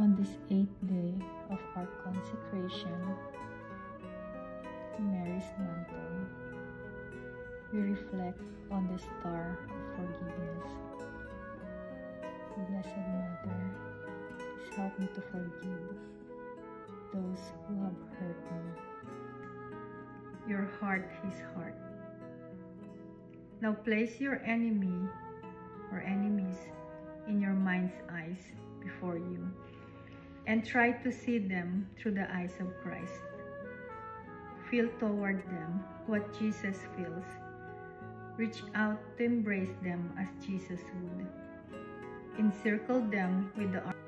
On this 8th day of our consecration to Mary's Mantle, we reflect on the star of forgiveness. Blessed Mother, please help me to forgive those who have hurt me. Your heart, his heart. Now place your enemy or enemies in your mind's eyes before you, and try to see them through the eyes of Christ. Feel toward them what Jesus feels. Reach out to embrace them as Jesus would. Encircle them with the arms